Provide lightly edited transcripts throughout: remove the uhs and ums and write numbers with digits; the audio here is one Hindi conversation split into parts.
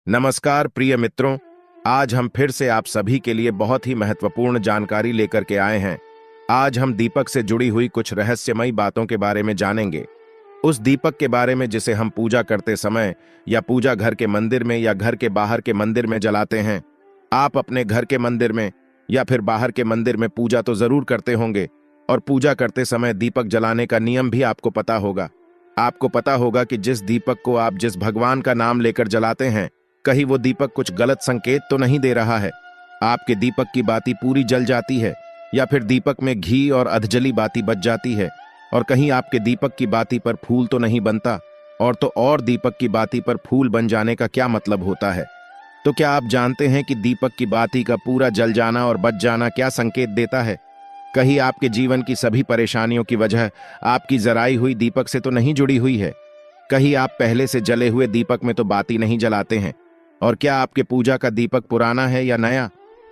नमस्कार प्रिय मित्रों, आज हम फिर से आप सभी के लिए बहुत ही महत्वपूर्ण जानकारी लेकर के आए हैं। आज हम दीपक से जुड़ी हुई कुछ रहस्यमयी बातों के बारे में जानेंगे। उस दीपक के बारे में जिसे हम पूजा करते समय या पूजा घर के मंदिर में या घर के बाहर के मंदिर में जलाते हैं। आप अपने घर के मंदिर में या फिर बाहर के मंदिर में पूजा तो जरूर करते होंगे और पूजा करते समय दीपक जलाने का नियम भी आपको पता होगा। आपको पता होगा कि जिस दीपक को आप जिस भगवान का नाम लेकर जलाते हैं, कहीं वो दीपक कुछ गलत संकेत तो नहीं दे रहा है। आपके दीपक की बाती पूरी जल जाती है या फिर दीपक में घी और अधजली बाती बच जाती है, और कहीं आपके दीपक की बाती पर फूल तो नहीं बनता। और दीपक की बाती पर फूल बन जाने का क्या मतलब होता है? तो क्या आप जानते हैं कि दीपक की बाती का पूरा जल जाना और बच जाना क्या संकेत देता है? कहीं आपके जीवन की सभी परेशानियों की वजह आपकी जराई हुई दीपक से तो नहीं जुड़ी हुई है? कहीं आप पहले से जले हुए दीपक में तो बाती नहीं जलाते हैं? और क्या आपके पूजा का दीपक पुराना है या नया?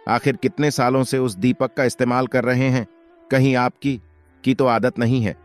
आखिर कितने सालों से उस दीपक का इस्तेमाल कर रहे हैं? कहीं आपकी तो आदत नहीं है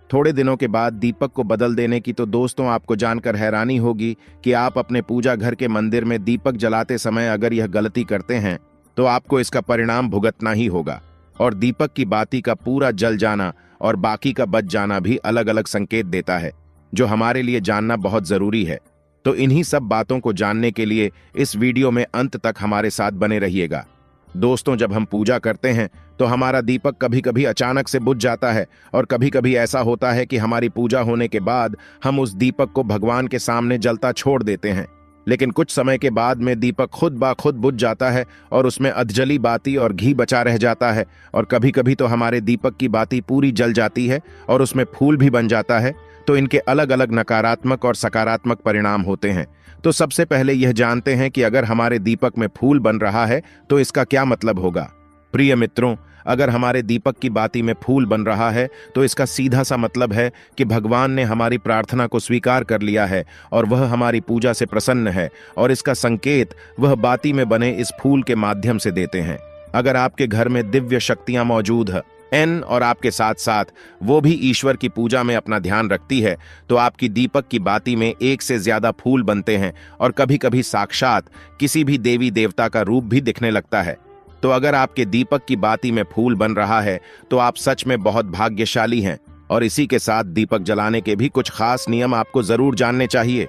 थोड़े दिनों के बाद दीपक को बदल देने की? तो दोस्तों, आपको जानकर हैरानी होगी कि आप अपने पूजा घर के मंदिर में दीपक जलाते समय अगर यह गलती करते हैं तो आपको इसका परिणाम भुगतना ही होगा। और दीपक की बाती का पूरा जल जाना और बाकी का बच जाना भी अलग अलग संकेत देता है, जो हमारे लिए जानना बहुत जरूरी है। तो इन्हीं सब बातों को जानने के लिए इस वीडियो में अंत तक हमारे साथ बने रहिएगा। दोस्तों, जब हम पूजा करते हैं तो हमारा दीपक कभी कभी अचानक से बुझ जाता है, और कभी कभी ऐसा होता है कि हमारी पूजा होने के बाद हम उस दीपक को भगवान के सामने जलता छोड़ देते हैं। लेकिन कुछ समय के बाद में दीपक खुद ब खुद बुझ जाता है और उसमें अधजली बाती और घी बचा रह जाता है। और कभी कभी तो हमारे दीपक की बाती पूरी जल जाती है और उसमें फूल भी बन जाता है। तो इनके अलग अलग नकारात्मक और सकारात्मक परिणाम होते हैं। तो सबसे पहले यह जानते हैं कि अगर हमारे दीपक में फूल बन रहा है तो इसका क्या मतलब होगा। प्रिय मित्रों, अगर हमारे दीपक की बाती में फूल बन रहा है तो इसका सीधा सा मतलब है कि भगवान ने हमारी प्रार्थना को स्वीकार कर लिया है और वह हमारी पूजा से प्रसन्न है, और इसका संकेत वह बाती में बने इस फूल के माध्यम से देते हैं। अगर आपके घर में दिव्य शक्तियां मौजूद है और आपके साथ साथ वो भी ईश्वर की पूजा में अपना ध्यान रखती है, तो आपकी दीपक की बाती में एक से ज्यादा फूल बनते हैं और कभी कभी साक्षात किसी भी देवी देवता का रूप भी दिखने लगता है। तो अगर आपके दीपक की बाती में फूल बन रहा है तो आप सच में बहुत भाग्यशाली हैं। और इसी के साथ दीपक जलाने के भी कुछ खास नियम आपको जरूर जानने चाहिए।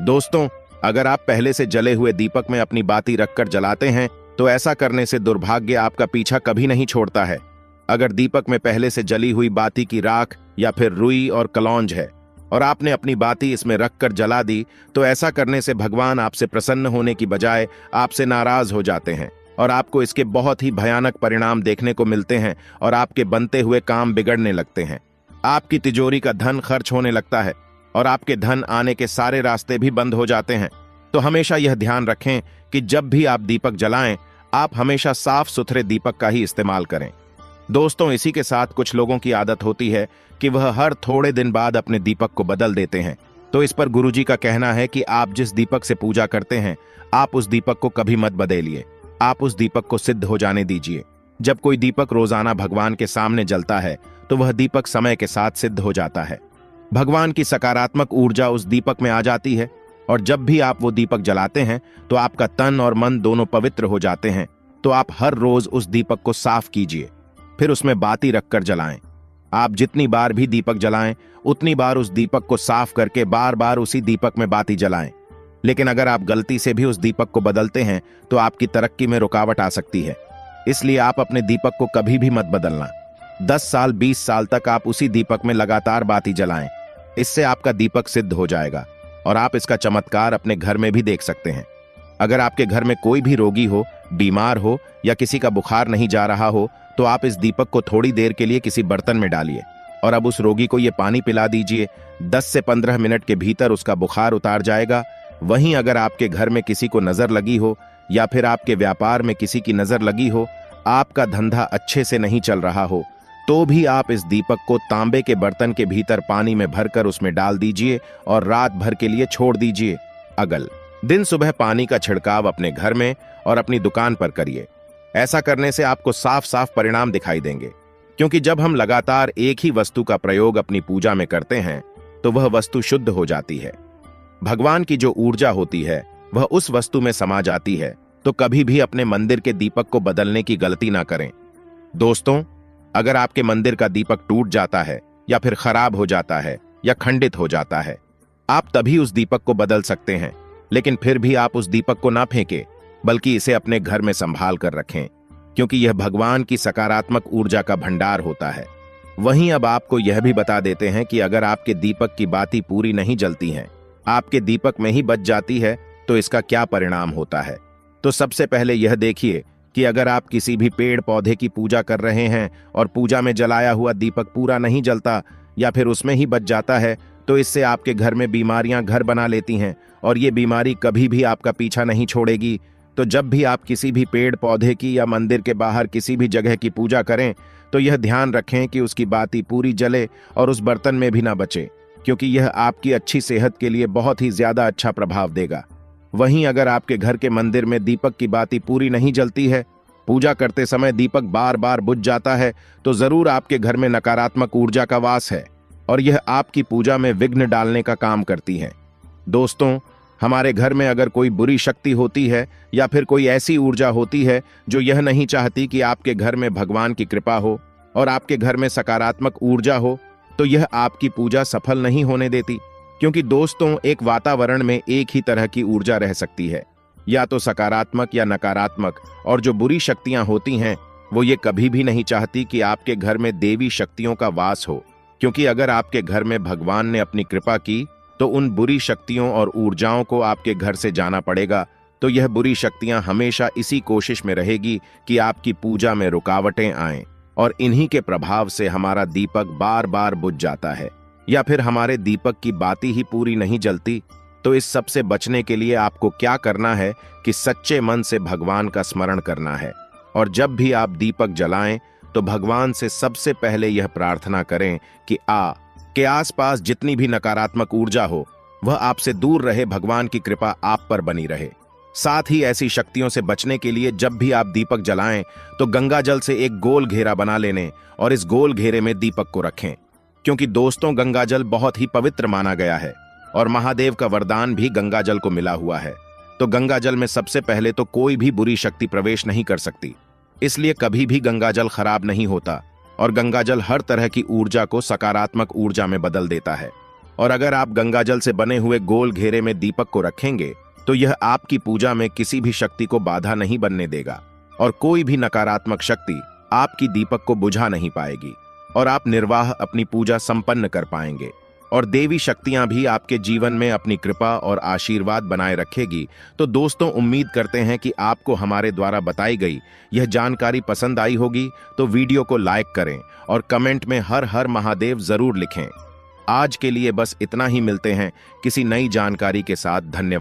दोस्तों, अगर आप पहले से जले हुए दीपक में अपनी बाती रखकर जलाते हैं तो ऐसा करने से दुर्भाग्य आपका पीछा कभी नहीं छोड़ता है। अगर दीपक में पहले से जली हुई बाती की राख या फिर रुई और कलौंज है और आपने अपनी बाती इसमें रखकर जला दी, तो ऐसा करने से भगवान आपसे प्रसन्न होने की बजाय आपसे नाराज हो जाते हैं और आपको इसके बहुत ही भयानक परिणाम देखने को मिलते हैं और आपके बनते हुए काम बिगड़ने लगते हैं। आपकी तिजोरी का धन खर्च होने लगता है और आपके धन आने के सारे रास्ते भी बंद हो जाते हैं। तो हमेशा यह ध्यान रखें कि जब भी आप दीपक जलाएं, आप हमेशा साफ सुथरे दीपक का ही इस्तेमाल करें। दोस्तों, इसी के साथ कुछ लोगों की आदत होती है कि वह हर थोड़े दिन बाद अपने दीपक को बदल देते हैं। तो इस पर गुरुजी का कहना है कि आप जिस दीपक से पूजा करते हैं, आप उस दीपक को कभी मत बदलिए। आप उस दीपक को सिद्ध हो जाने दीजिए। जब कोई दीपक रोजाना भगवान के सामने जलता है तो वह दीपक समय के साथ सिद्ध हो जाता है। भगवान की सकारात्मक ऊर्जा उस दीपक में आ जाती है, और जब भी आप वो दीपक जलाते हैं तो आपका तन और मन दोनों पवित्र हो जाते हैं। तो आप हर रोज उस दीपक को साफ कीजिए, फिर उसमें बाती रखकर जलाएं। आप जितनी बार भी दीपक जलाएं, उतनी बार उस दीपक को साफ करके बार बार उसी दीपक में बाती जलाएं। लेकिन अगर आप गलती से भी उस दीपक को बदलते हैं तो आपकी तरक्की में रुकावट आ सकती है। इसलिए आप अपने दीपक को कभी भी मत बदलना। 10 साल 20 साल तक आप उसी दीपक में लगातार बाती जलाएं। इससे आपका दीपक सिद्ध हो जाएगा और आप इसका चमत्कार अपने घर में भी देख सकते हैं। अगर आपके घर में कोई भी रोगी हो, बीमार हो या किसी का बुखार नहीं जा रहा हो, तो आप इस दीपक को थोड़ी देर के लिए किसी बर्तन में डालिए और अब उस रोगी को ये पानी पिला दीजिए। 10 से 15 मिनट के भीतर उसका बुखार उतार जाएगा। वहीं अगर आपके घर में किसी को नजर लगी हो या फिर आपके व्यापार में किसी की नजर लगी हो, आपका धंधा अच्छे से नहीं चल रहा हो, तो भी आप इस दीपक को तांबे के बर्तन के भीतर पानी में भरकर उसमें डाल दीजिए और रात भर के लिए छोड़ दीजिए। अगल दिन सुबह पानी का छिड़काव अपने घर में और अपनी दुकान पर करिए। ऐसा करने से आपको साफ साफ परिणाम दिखाई देंगे, क्योंकि जब हम लगातार एक ही वस्तु का प्रयोग अपनी पूजा में करते हैं तो वह वस्तु शुद्ध हो जाती है। भगवान की जो ऊर्जा होती है वह उस वस्तु में समा जाती है, तो कभी भी अपने मंदिर के दीपक को बदलने की गलती ना करें। दोस्तों, अगर आपके मंदिर का दीपक टूट जाता है या फिर खराब हो जाता है या खंडित हो जाता है, आप तभी उस दीपक को बदल सकते हैं, लेकिन फिर भी आप उस दीपक को ना फेंकें, बल्कि इसे अपने घर में संभाल कर रखें, क्योंकि यह भगवान की सकारात्मक ऊर्जा का भंडार होता है। वहीं अब आपको यह भी बता देते हैं कि अगर आपके दीपक की बाती पूरी नहीं जलती हैं, आपके दीपक में ही बच जाती है, तो इसका क्या परिणाम होता है। तो सबसे पहले यह देखिए कि अगर आप किसी भी पेड़ पौधे की पूजा कर रहे हैं और पूजा में जलाया हुआ दीपक पूरा नहीं जलता या फिर उसमें ही बच जाता है, तो इससे आपके घर में बीमारियां घर बना लेती हैं और ये बीमारी कभी भी आपका पीछा नहीं छोड़ेगी। तो जब भी आप किसी भी पेड़ पौधे की या मंदिर के बाहर किसी भी जगह की पूजा करें, तो यह ध्यान रखें कि उसकी बाती पूरी जले और उस बर्तन में भी ना बचे, क्योंकि यह आपकी अच्छी सेहत के लिए बहुत ही ज्यादा अच्छा प्रभाव देगा। वहीं अगर आपके घर के मंदिर में दीपक की बाती पूरी नहीं जलती है, पूजा करते समय दीपक बार बार बुझ जाता है, तो जरूर आपके घर में नकारात्मक ऊर्जा का वास है और यह आपकी पूजा में विघ्न डालने का काम करती है। दोस्तों, हमारे घर में अगर कोई बुरी शक्ति होती है या फिर कोई ऐसी ऊर्जा होती है जो यह नहीं चाहती कि आपके घर में भगवान की कृपा हो और आपके घर में सकारात्मक ऊर्जा हो, तो यह आपकी पूजा सफल नहीं होने देती। क्योंकि दोस्तों, एक वातावरण में एक ही तरह की ऊर्जा रह सकती है, या तो सकारात्मक या नकारात्मक, और जो बुरी शक्तियां होती हैं वो ये कभी भी नहीं चाहती कि आपके घर में देवी शक्तियों का वास हो, क्योंकि अगर आपके घर में भगवान ने अपनी कृपा की तो उन बुरी शक्तियों और ऊर्जाओं को आपके घर से जाना पड़ेगा। तो यह बुरी शक्तियां हमेशा इसी कोशिश में रहेगी कि आपकी पूजा में रुकावटें आएं और इन्हीं के प्रभाव से हमारा दीपक बार बार बुझ जाता है या फिर हमारे दीपक की बाती ही पूरी नहीं जलती। तो इस सब से बचने के लिए आपको क्या करना है कि सच्चे मन से भगवान का स्मरण करना है, और जब भी आप दीपक जलाएं तो भगवान से सबसे पहले यह प्रार्थना करें कि के आसपास जितनी भी नकारात्मक ऊर्जा हो वह आपसे दूर रहे, भगवान की कृपा आप पर बनी रहे। साथ ही ऐसी शक्तियों से बचने के लिए जब भी आप दीपक जलाएं तो गंगा जल से एक गोल घेरा बना लेने और इस गोल घेरे में दीपक को रखें, क्योंकि दोस्तों, गंगा जल बहुत ही पवित्र माना गया है और महादेव का वरदान भी गंगा जल को मिला हुआ है। तो गंगा जल में सबसे पहले तो कोई भी बुरी शक्ति प्रवेश नहीं कर सकती, इसलिए कभी भी गंगा जल खराब नहीं होता और गंगा जल हर तरह की ऊर्जा को सकारात्मक ऊर्जा में बदल देता है। और अगर आप गंगा जल से बने हुए गोल घेरे में दीपक को रखेंगे तो यह आपकी पूजा में किसी भी शक्ति को बाधा नहीं बनने देगा और कोई भी नकारात्मक शक्ति आपकी दीपक को बुझा नहीं पाएगी और आप निर्वाह अपनी पूजा संपन्न कर पाएंगे और देवी शक्तियां भी आपके जीवन में अपनी कृपा और आशीर्वाद बनाए रखेगी। तो दोस्तों, उम्मीद करते हैं कि आपको हमारे द्वारा बताई गई यह जानकारी पसंद आई होगी। तो वीडियो को लाइक करें और कमेंट में हर हर महादेव जरूर लिखें। आज के लिए बस इतना ही, मिलते हैं किसी नई जानकारी के साथ। धन्यवाद।